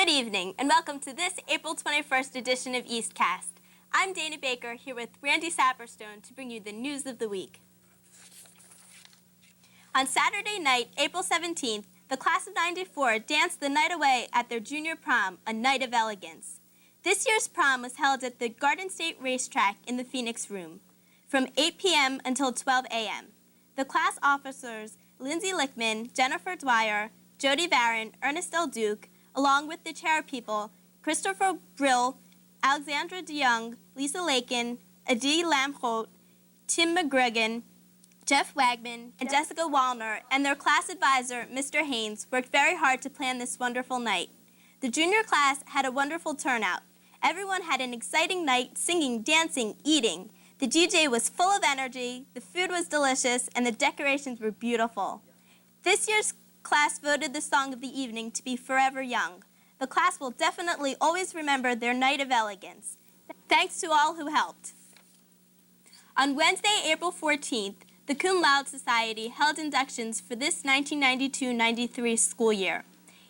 Good evening, and welcome to this April 21st edition of EastCast. I'm Dana Baker, here with Randy Saperstone to bring you the news of the week. On Saturday night, April 17th, the class of '94 danced the night away at their junior prom, a night of elegance. This year's prom was held at the Garden State Racetrack in the Phoenix Room, from 8 p.m. until 12 a.m. The class officers, Lindsay Lickman, Jennifer Dwyer, Jody Barron, Ernest L. Duke, along with the chair people, Christopher Brill, Alexandra DeYoung, Lisa Lakin, Adi Lamholt, Tim McGregor, Jeff Wagman, and Jessica Wallner, and their class advisor, Mr. Haynes, worked very hard to plan this wonderful night. The junior class had a wonderful turnout. Everyone had an exciting night, singing, dancing, eating. The DJ was full of energy, the food was delicious, and the decorations were beautiful. This year's class voted the song of the evening to be Forever Young. The class will definitely always remember their night of elegance. Thanks to all who helped. On Wednesday, April 14th, the Cum Laude Society held inductions for this 1992-93 school year.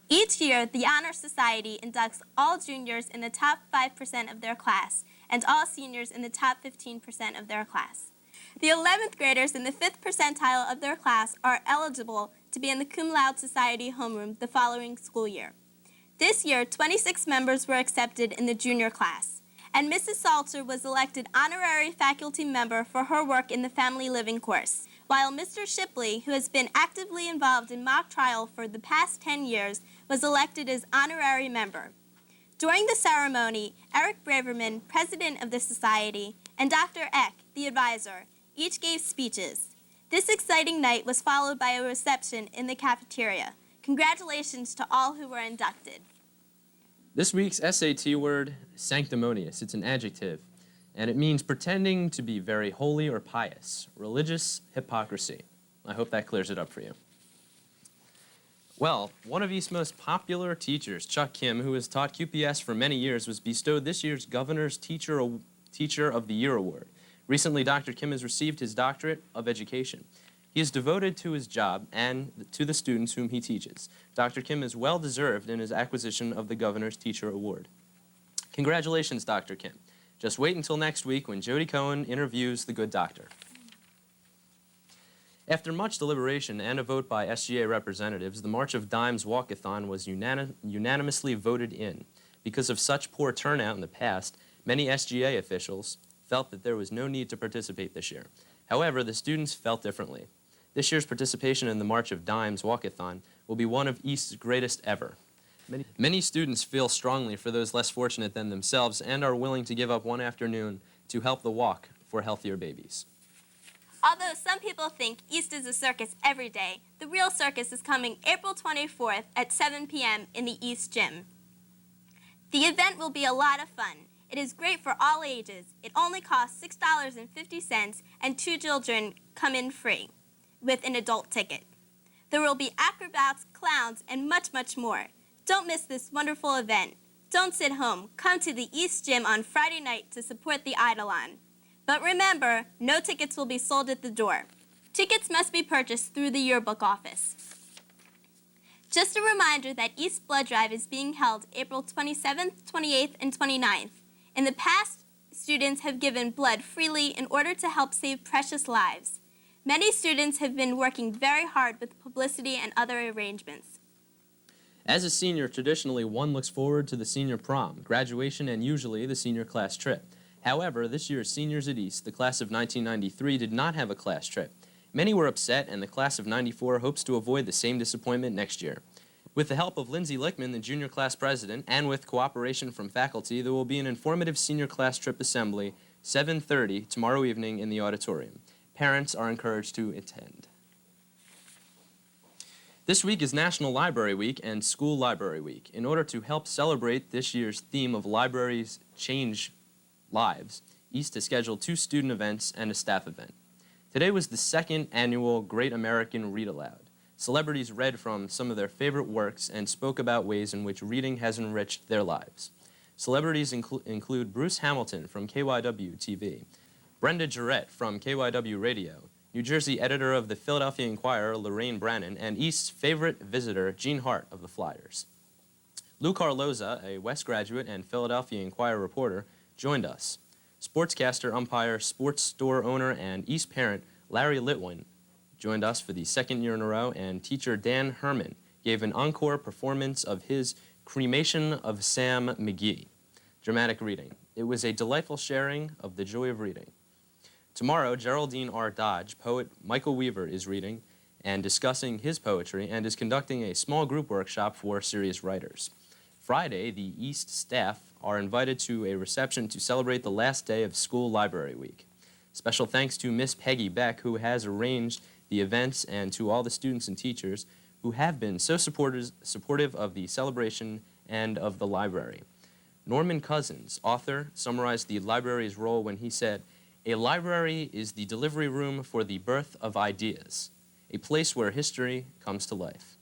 Each year, the Honor Society inducts all juniors in the top 5% of their class and all seniors in the top 15% of their class. The 11th graders in the 5th percentile of their class are eligible to be in the Cum Laude Society homeroom the following school year. This year, 26 members were accepted in the junior class, and Mrs. Salter was elected honorary faculty member for her work in the family living course, while Mr. Shipley, who has been actively involved in mock trial for the past 10 years, was elected as honorary member. During the ceremony, Eric Braverman, president of the society, and Dr. Eck, the advisor, each gave speeches. This exciting night was followed by a reception in the cafeteria. Congratulations to all who were inducted. This week's SAT word, sanctimonious. It's an adjective, and it means pretending to be very holy or pious, religious hypocrisy. I hope that clears it up for you. Well, one of East's most popular teachers, Chuck Kim, who has taught QPS for many years, was bestowed this year's Governor's Teacher of the Year Award. Recently, Dr. Kim has received his doctorate of education. He is devoted to his job and to the students whom he teaches. Dr. Kim is well-deserved in his acquisition of the Governor's Teacher Award. Congratulations, Dr. Kim. Just wait until next week when Jody Cohen interviews the good doctor. After much deliberation and a vote by SGA representatives, the March of Dimes Walkathon was unanimously voted in. Because of such poor turnout in the past, many SGA officials felt that there was no need to participate this year. However, the students felt differently. This year's participation in the March of Dimes Walkathon will be one of East's greatest ever. Many students feel strongly for those less fortunate than themselves and are willing to give up one afternoon to help the walk for healthier babies. Although some people think East is a circus every day, the real circus is coming April 24th at 7 p.m. in the East Gym. The event will be a lot of fun. It is great for all ages. It only costs $6.50 and 2 children come in free with an adult ticket. There will be acrobats, clowns, and much, much more. Don't miss this wonderful event. Don't sit home. Come to the East Gym on Friday night to support the Eidolon. But remember, no tickets will be sold at the door. Tickets must be purchased through the yearbook office. Just a reminder that East Blood Drive is being held April 27th, 28th, and 29th. In the past, students have given blood freely in order to help save precious lives. Many students have been working very hard with publicity and other arrangements. As a senior, traditionally one looks forward to the senior prom, graduation, and usually the senior class trip. However, this year's seniors at East, the class of 1993, did not have a class trip. Many were upset, and the class of '94 hopes to avoid the same disappointment next year. With the help of Lindsay Lickman, the junior class president, and with cooperation from faculty, there will be an informative senior class trip assembly, 7:30 tomorrow evening in the auditorium. Parents are encouraged to attend. This week is National Library Week and School Library Week. In order to help celebrate this year's theme of libraries change lives, East has scheduled 2 student events and a staff event. Today was the 2nd annual Great American Read Aloud. Celebrities read from some of their favorite works and spoke about ways in which reading has enriched their lives. Celebrities include Bruce Hamilton from KYW TV, Brenda Jarrett from KYW Radio, New Jersey editor of the Philadelphia Inquirer, Lorraine Brannon, and East's favorite visitor, Gene Hart of the Flyers. Lou Carloza, a West graduate and Philadelphia Inquirer reporter, joined us. Sportscaster, umpire, sports store owner, and East parent Larry Litwin joined us for the second year in a row, and teacher Dan Herman gave an encore performance of his Cremation of Sam McGee dramatic reading. It was a delightful sharing of the joy of reading. Tomorrow, Geraldine R. Dodge, poet Michael Weaver, is reading and discussing his poetry and is conducting a small group workshop for serious writers. Friday, the East staff are invited to a reception to celebrate the last day of School Library Week. Special thanks to Miss Peggy Beck, who has arranged the events, and to all the students and teachers who have been so supportive of the celebration and of the library. Norman Cousins, author, summarized the library's role when he said, "A library is the delivery room for the birth of ideas, a place where history comes to life."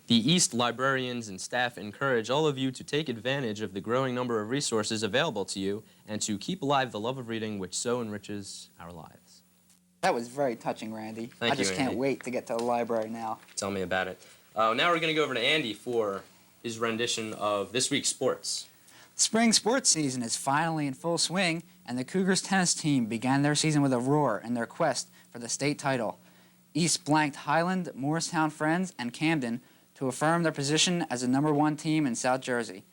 The East librarians and staff encourage all of you to take advantage of the growing number of resources available to you and to keep alive the love of reading which so enriches our lives. That was very touching, Randy. Thank I just you, can't Andy. wait to get to the library now. Tell me about it. Now we're going to go over to Andy for his rendition of this week's sports. Spring sports season is finally in full swing, and the Cougars tennis team began their season with a roar in their quest for the state title. East blanked Highland, Morristown Friends, and Camden to affirm their position as the #1 team in South Jersey.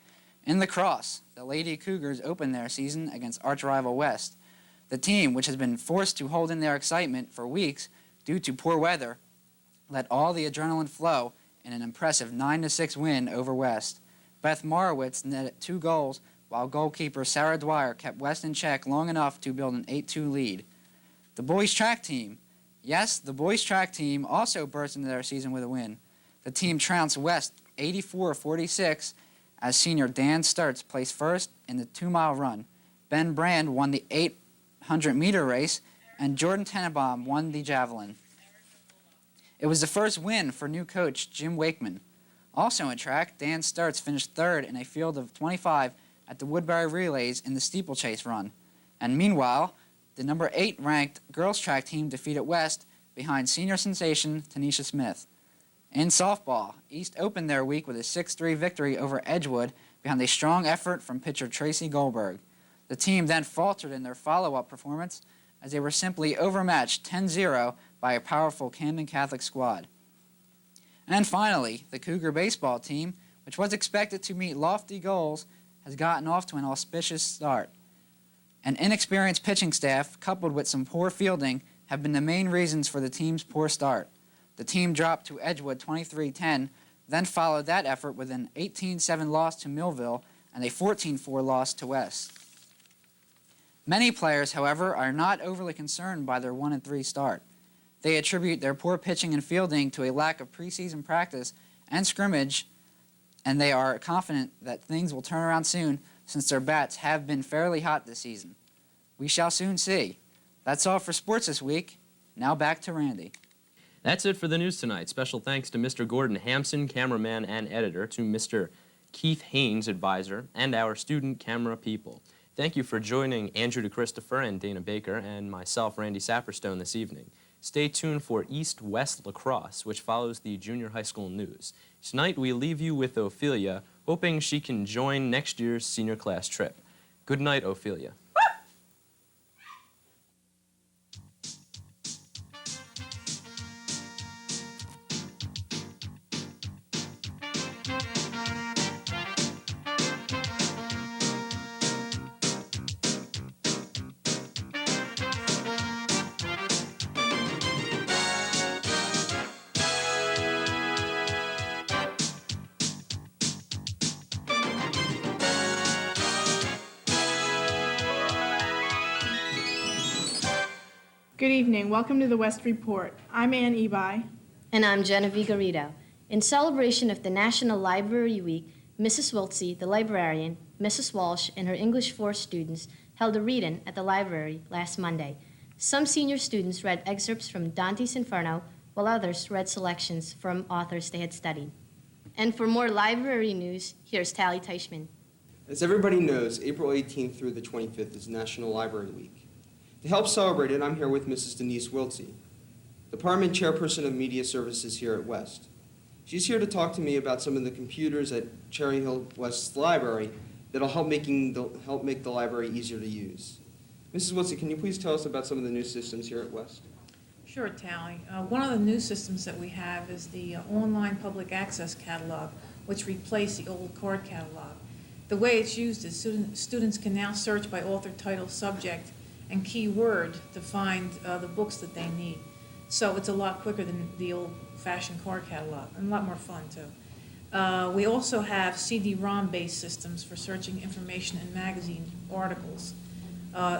In lacrosse, the Lady Cougars opened their season against arch-rival West. The team, which has been forced to hold in their excitement for weeks due to poor weather, let all the adrenaline flow in an impressive 9-6 win over West. Beth Morowitz netted 2 goals, while goalkeeper Sarah Dwyer kept West in check long enough to build an 8-2 lead. The boys' track team. Yes, the boys' track team also burst into their season with a win. The team trounced West 84-46 as senior Dan Sturts placed first in the 2-mile run. Ben Brand won the 800-meter race, and Jordan Tenenbaum won the javelin. It was the first win for new coach Jim Wakeman. Also in track, Dan Sturts finished third in a field of 25 at the Woodbury Relays in the steeplechase run. And meanwhile, the number 8 ranked girls track team defeated West behind senior sensation Tanisha Smith. In softball, East opened their week with a 6-3 victory over Edgewood behind a strong effort from pitcher Tracy Goldberg. The team then faltered in their follow-up performance as they were simply overmatched 10-0 by a powerful Camden Catholic squad. And finally, the Cougar baseball team, which was expected to meet lofty goals, has gotten off to an auspicious start. An inexperienced pitching staff, coupled with some poor fielding, have been the main reasons for the team's poor start. The team dropped to Edgewood 23-10, then followed that effort with an 18-7 loss to Millville and a 14-4 loss to West. Many players, however, are not overly concerned by their 1-3 start. They attribute their poor pitching and fielding to a lack of preseason practice and scrimmage, and they are confident that things will turn around soon since their bats have been fairly hot this season. We shall soon see. That's all for sports this week. Now back to Randy. That's it for the news tonight. Special thanks to Mr. Gordon Hampson, cameraman and editor, to Mr. Keith Haynes, advisor, and our student camera people. Thank you for joining Andrew DeChristopher and Dana Baker and myself, Randy Sapperstone, this evening. Stay tuned for East-West Lacrosse, which follows the junior high school news. Tonight, we leave you with Ophelia, hoping she can join next year's senior class trip. Good night, Ophelia. Good evening. Welcome to the West Report. I'm Ann Ebi. And I'm Genevieve Garrido. In celebration of the National Library Week, Mrs. Wiltsey, the librarian, Mrs. Walsh, and her English 4 students held a read-in at the library last Monday. Some senior students read excerpts from Dante's Inferno, while others read selections from authors they had studied. And for more library news, here's Tally Teichman. As everybody knows, April 18th through the 25th is National Library Week. To help celebrate it, I'm here with Mrs. Denise Wiltsey, Department Chairperson of Media Services here at West. She's here to talk to me about some of the computers at Cherry Hill West Library that'll help make the library easier to use. Mrs. Woodson, can you please tell us about some of the new systems here at West? Sure, Tally. One of the new systems that we have is the online public access catalog, which replaced the old card catalog. The way it's used is students can now search by author, title, subject, and keyword to find the books that they need. So it's a lot quicker than the old-fashioned card catalog, and a lot more fun, too. We also have CD-ROM based systems for searching information in magazine articles.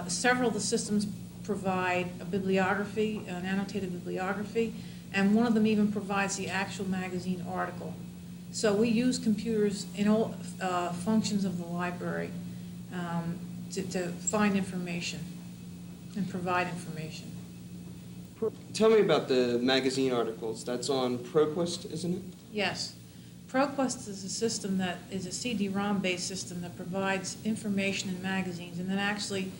Several of the systems provide a bibliography, an annotated bibliography, and one of them even provides the actual magazine article. So we use computers in all functions of the library to find information and provide information. Tell me about the magazine articles. That's on ProQuest, isn't it? Yes. ProQuest is a system that is a CD-ROM based system that provides information in magazines and then actually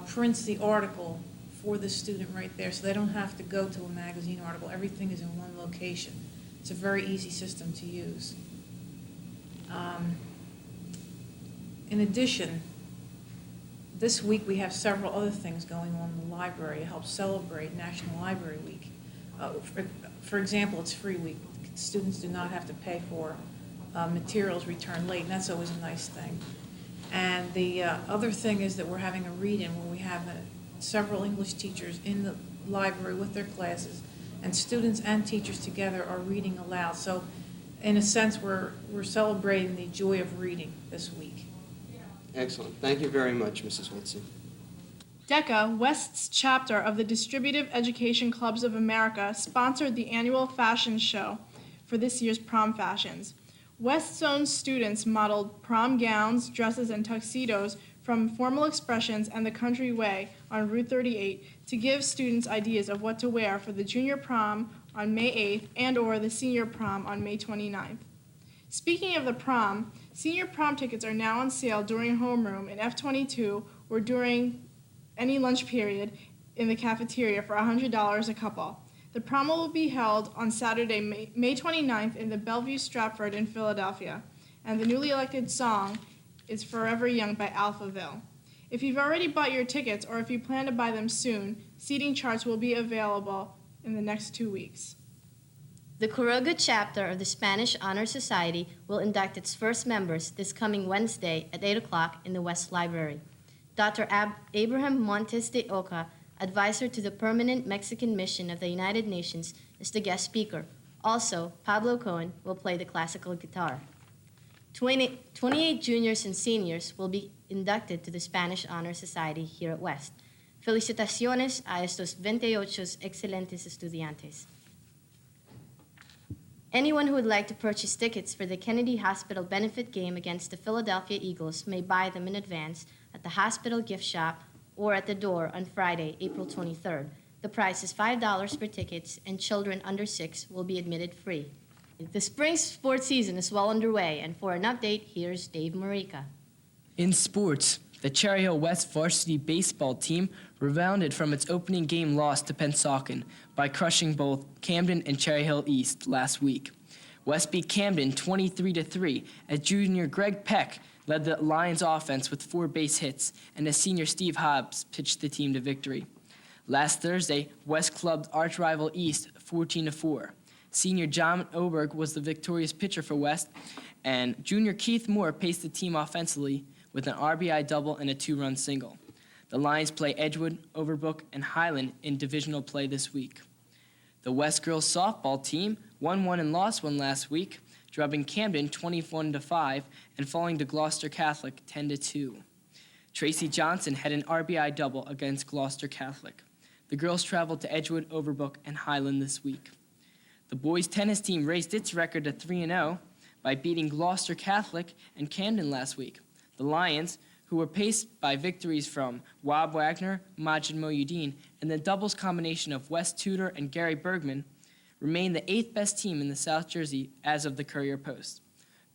prints the article for the student right there, so they don't have to go to a magazine article. Everything is in one location. It's a very easy system to use. In addition, this week we have several other things going on in the library to help celebrate National Library Week. For example, it's free week. Students do not have to pay for materials returned late, and that's always a nice thing. And the other thing is that we're having a read-in where we have several English teachers in the library with their classes, and students and teachers together are reading aloud. So in a sense, we're celebrating the joy of reading this week. Excellent. Thank you very much, Mrs. Woodson. DECA, West's chapter of the Distributive Education Clubs of America, sponsored the annual fashion show for this year's prom fashions. West Zone students modeled prom gowns, dresses, and tuxedos from Formal Expressions and the Country Way on Route 38 to give students ideas of what to wear for the junior prom on May 8th and or the senior prom on May 29th. Speaking of the prom, senior prom tickets are now on sale during homeroom in F22 or during any lunch period in the cafeteria for $100 a couple. The prom will be held on Saturday, May 29th in the Bellevue Stratford in Philadelphia, and the newly elected song is Forever Young by Alphaville. If you've already bought your tickets or if you plan to buy them soon, seating charts will be available in the next 2 weeks. The Quiroga chapter of the Spanish Honor Society will induct its first members this coming Wednesday at 8 o'clock in the West Library. Dr. Abraham Montes de Oca, advisor to the Permanent Mexican Mission of the United Nations, is the guest speaker. Also, Pablo Cohen will play the classical guitar. 28 juniors and seniors will be inducted to the Spanish Honor Society here at West. Felicitaciones a estos 28 excelentes estudiantes. Anyone who would like to purchase tickets for the Kennedy Hospital benefit game against the Philadelphia Eagles may buy them in advance at the hospital gift shop or at the door on Friday, April 23rd. The price is $5 per ticket, and children under 6 will be admitted free. The spring sports season is well underway, and for an update, here's Dave Marica. In sports, the Cherry Hill West varsity baseball team rebounded from its opening game loss to Pennsauken by crushing both Camden and Cherry Hill East last week. West beat Camden 23-3 as junior Greg Peck led the Lions offense with 4 base hits, and as senior Steve Hobbs pitched the team to victory. Last Thursday, West clubbed arch rival East 14-4. Senior John Oberg was the victorious pitcher for West, and junior Keith Moore paced the team offensively with an RBI double and a 2-run single. The Lions play Edgewood, Overbrook, and Highland in divisional play this week. The West girls softball team won 1 and lost 1 last week, drubbing Camden 21-5 and falling to Gloucester Catholic 10-2. Tracy Johnson had an RBI double against Gloucester Catholic. The girls traveled to Edgewood, Overbrook, and Highland this week. The boys tennis team raised its record to 3-0 by beating Gloucester Catholic and Camden last week. The Lions, who were paced by victories from Wab Wagner, Majid Moyuddin, and the doubles combination of Wes Tudor and Gary Bergman, remain the 8th best team in the South Jersey as of the Courier Post.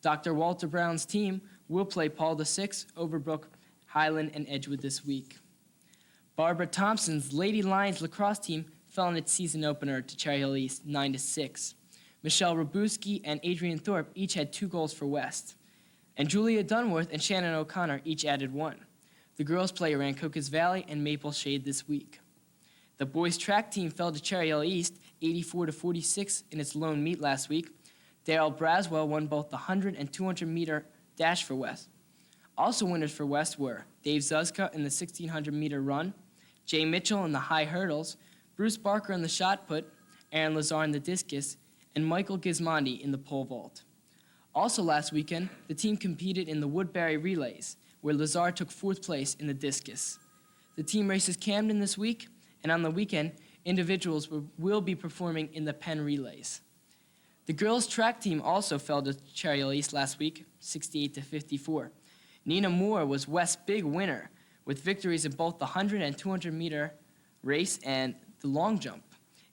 Dr. Walter Brown's team will play Paul VI, Overbrook, Highland, and Edgewood this week. Barbara Thompson's Lady Lions lacrosse team fell in its season opener to Cherry Hill East 9-6. Michelle Robuski and Adrian Thorpe each had 2 goals for West. And Julia Dunworth and Shannon O'Connor each added 1. The girls play Rancocas Valley and Maple Shade this week. The boys track team fell to Cherry Hill East 84-46 in its lone meet last week. Darrell Braswell won both the 100 and 200 meter dash for West. Also winners for West were Dave Zuzka in the 1600 meter run, Jay Mitchell in the high hurdles, Bruce Barker in the shot put, Aaron Lazar in the discus, and Michael Gismondi in the pole vault. Also last weekend, the team competed in the Woodbury Relays, where Lazar took 4th place in the discus. The team races Camden this week, and on the weekend, individuals will be performing in the Penn Relays. The girls' track team also fell to Cherry Hill East last week, 68-54. Nina Moore was West's big winner, with victories in both the 100 and 200 meter race and the long jump.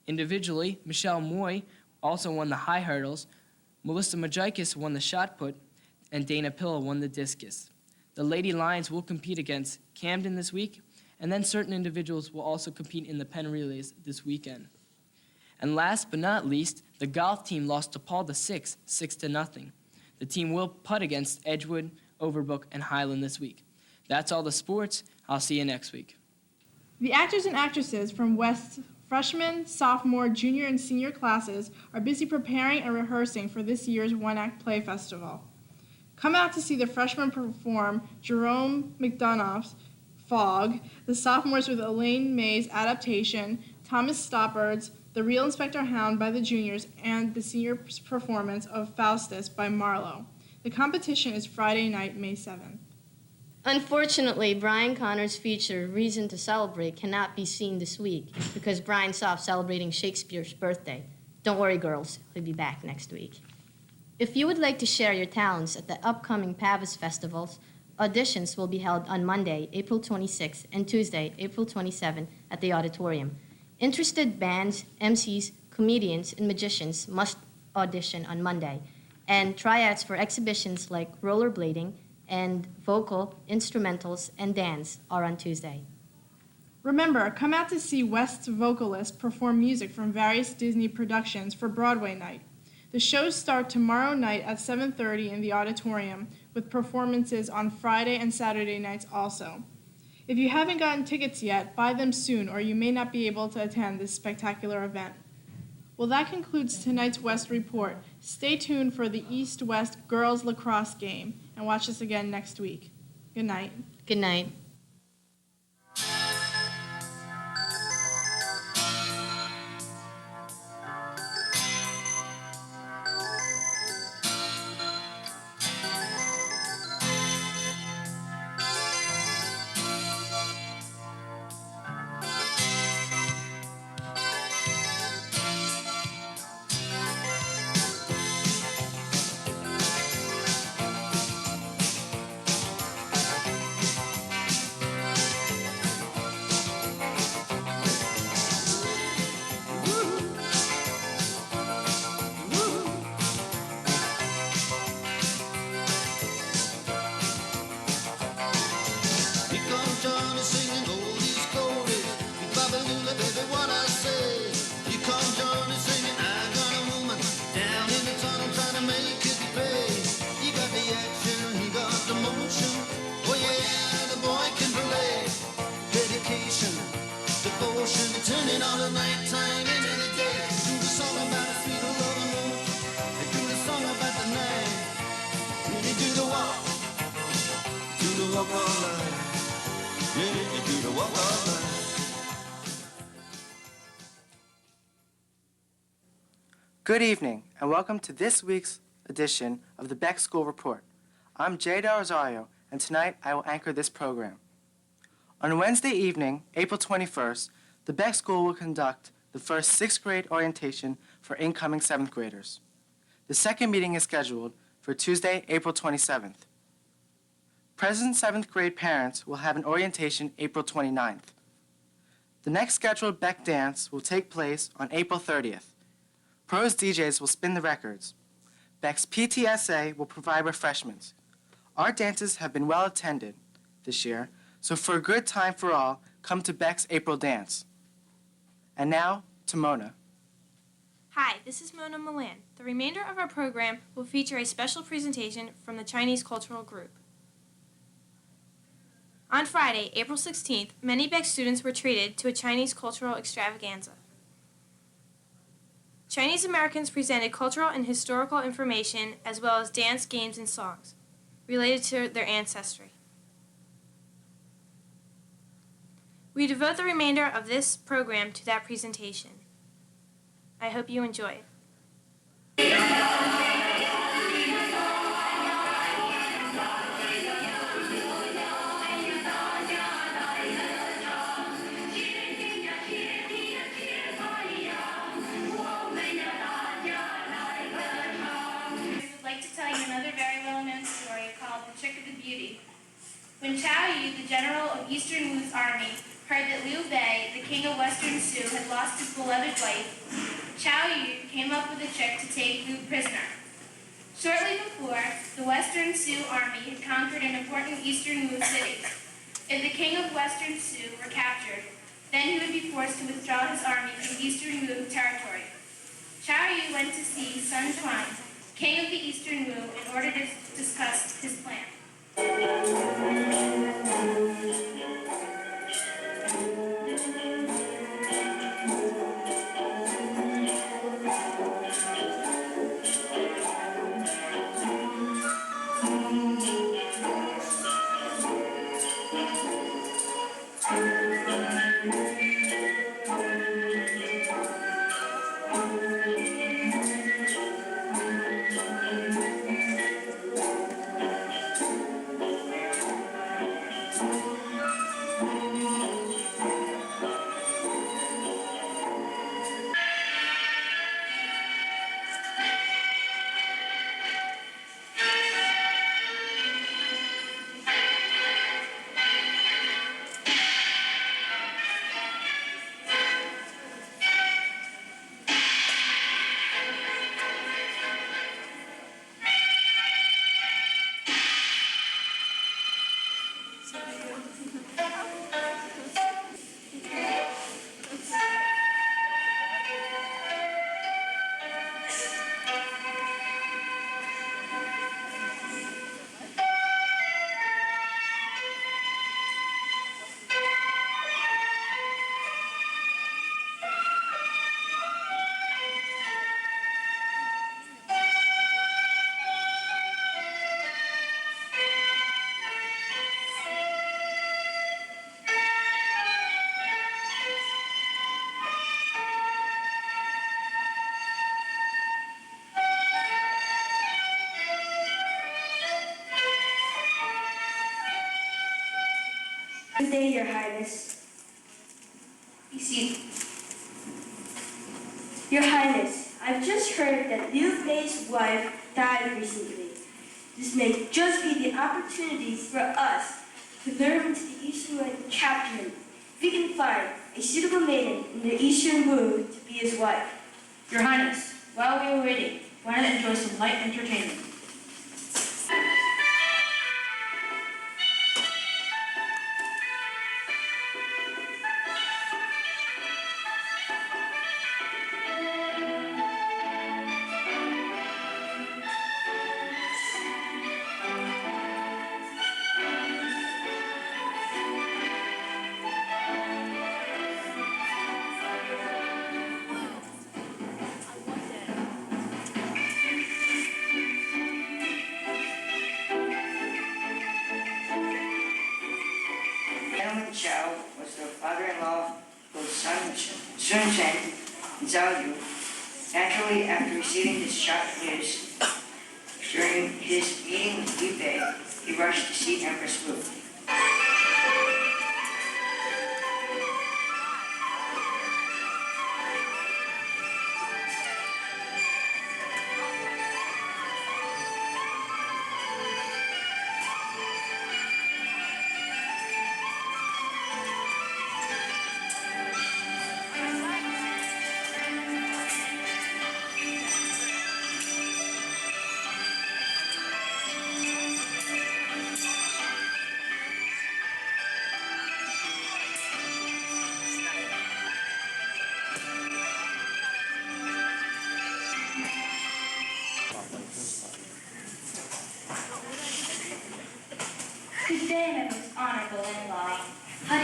Individually, Michelle Moy also won the high hurdles, Melissa Majikis won the shot put, and Dana Pilla won the discus. The Lady Lions will compete against Camden this week, and then certain individuals will also compete in the Penn Relays this weekend. And last but not least, the golf team lost to Paul VI, 6-0. The team will putt against Edgewood, Overbrook, and Highland this week. That's all the sports. I'll see you next week. The actors and actresses from West's freshman, sophomore, junior, and senior classes are busy preparing and rehearsing for this year's one-act play festival. Come out to see the freshmen perform Jerome McDonough's Fog, the sophomores with Elaine May's adaptation, Thomas Stoppard's The Real Inspector Hound by the juniors, and the seniors' performance of Faustus by Marlowe. The competition is Friday night, May 7th. Unfortunately, Brian Connor's feature, Reason to Celebrate, cannot be seen this week because Brian's off celebrating Shakespeare's birthday. Don't worry, girls. He'll be back next week. If you would like to share your talents at the upcoming Pavas festivals, auditions will be held on Monday, April 26th, and Tuesday, April 27th, at the auditorium. Interested bands, MCs, comedians, and magicians must audition on Monday, and tryouts for exhibitions like rollerblading and vocal, instrumentals, and dance are on Tuesday. Remember, come out to see West's vocalists perform music from various Disney productions for Broadway night. The shows start tomorrow night at 7:30 in the auditorium, with performances on Friday and Saturday nights also. If you haven't gotten tickets yet, buy them soon, or you may not be able to attend this spectacular event. Well, that concludes tonight's West Report. Stay tuned for the East-West girls lacrosse game, and watch us again next week. Good night. Good night. Good evening, and welcome to this week's edition of the Beck School Report. I'm Jay Del Rosario, and tonight I will anchor this program. On Wednesday evening, April 21st, the Beck School will conduct the first 6th grade orientation for incoming 7th graders. The second meeting is scheduled for Tuesday, April 27th. Present 7th grade parents will have an orientation April 29th. The next scheduled Beck dance will take place on April 30th. Pros DJs will spin the records. Beck's PTSA will provide refreshments. Our dances have been well attended this year, so for a good time for all, come to Beck's April dance. And now, to Mona. Hi, this is Mona Milan. The remainder of our program will feature a special presentation from the Chinese Cultural Group. On Friday, April 16th, many Beck students were treated to a Chinese cultural extravaganza. Chinese Americans presented cultural and historical information as well as dance, games, and songs related to their ancestry. We devote the remainder of this program to that presentation. I hope you enjoy it. When Chao Yu, the general of Eastern Wu's army, heard that Liu Bei, the king of Western Su, had lost his beloved wife, Chao Yu came up with a trick to take Liu prisoner. Shortly before, the Western Su army had conquered an important Eastern Wu city. If the king of Western Su were captured, then he would be forced to withdraw his army from Eastern Wu territory. Chao Yu went to see Sun Quan, king of the Eastern Wu, in order to discuss his plan. Good day, Your Highness. Be seated. Your Highness, I've just heard that Liu Bei's wife died recently. This may just be the opportunity for us to lure him to the Eastern Wu and capture him. If we can find a suitable maiden in the Eastern Wu to be his wife. Your Highness, while we are waiting, why not enjoy some light entertainment? Gentleman Chao was the father-in-law of both Sun Chen and Zhao Yu. Naturally, after receiving this shocked news, during his meeting with Liu Bei, he rushed to see Empress Wu.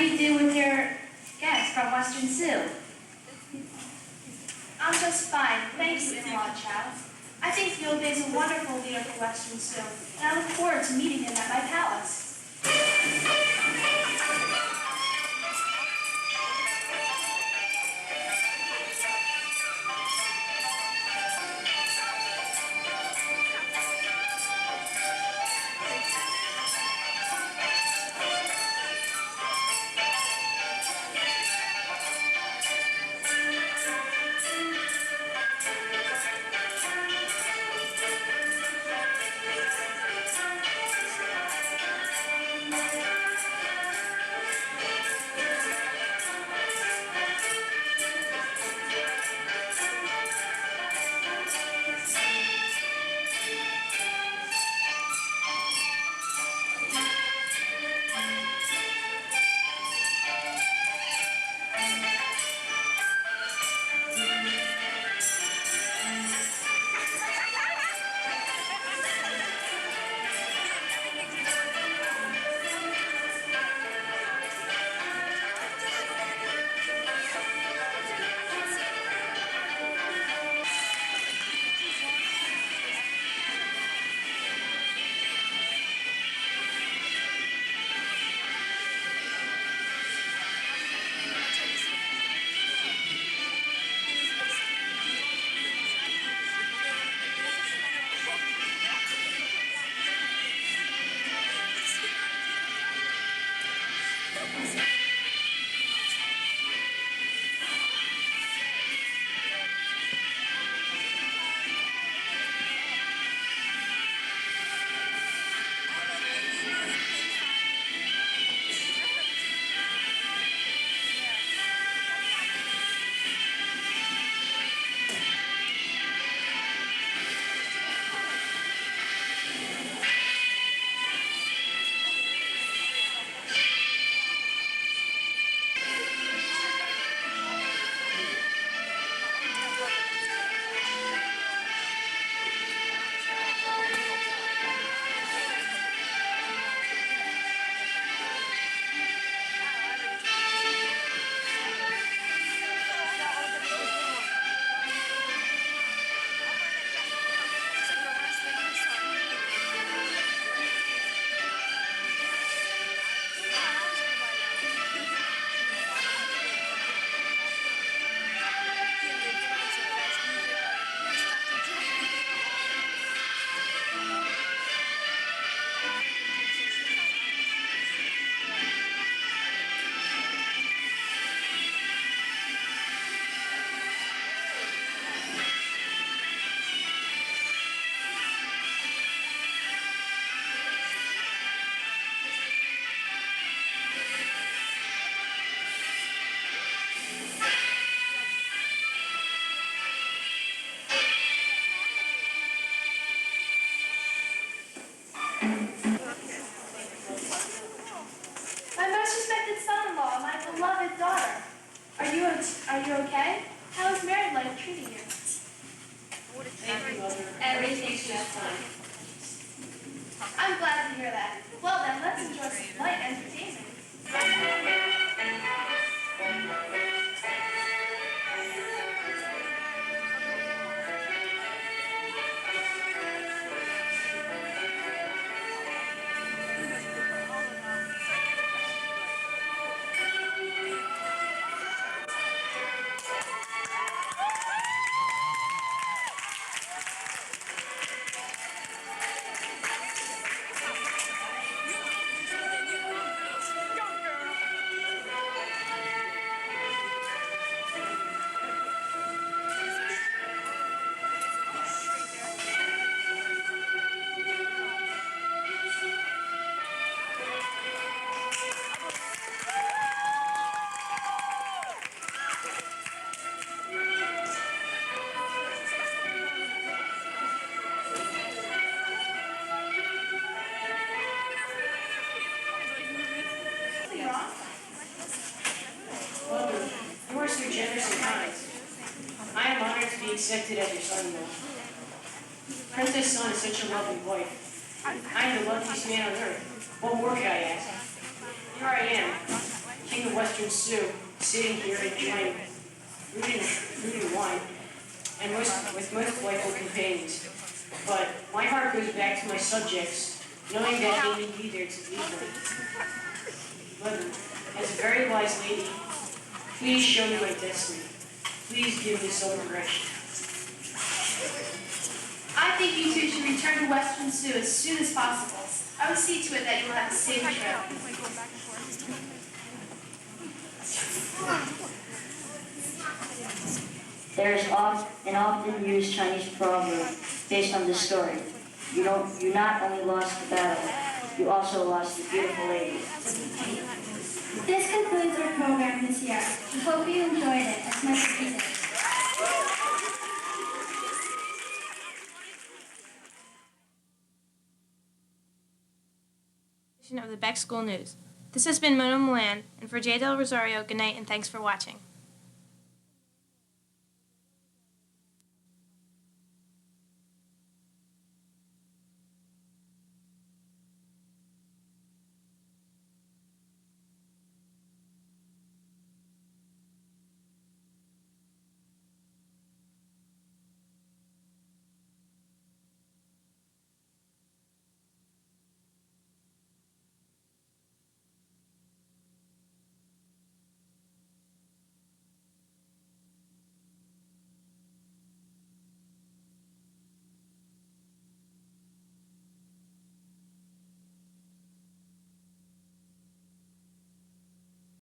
do you do with your guests from Western Sioux? I'm just fine, thank you, Ma Chow. I think Field Day is a wonderful leader for Western Sioux, and I look forward to meeting him at my palace. My most respected son-in-law, my beloved daughter. Are you okay? How is married life treating you? Thank you, Mother. Everything's just fine. I'm glad to hear that. Well then, let's enjoy some light entertainment. Mother, you are so generous and kind. I am honored to be accepted as your son-in-law. Princess Sun is such a lovely wife. I am the luckiest man on earth. What more could I ask? Here I am, King of Western Sioux, sitting here enjoying food and wine, and with most delightful companions. But my heart goes back to my subjects, knowing that they may be there to lead them. Mother, as a very wise lady, please show me my destiny. Please give me some direction. I think you two should return to Western Sioux as soon as possible. I will see to it that you will have a safe trip. There is an often used Chinese proverb based on this story. You not only lost the battle, you also lost the beautiful lady. This concludes our program this year. We hope you enjoyed it as much as we did. Of the Beck School News. This has been Mona Milan, and for J. Del Rosario, good night and thanks for watching.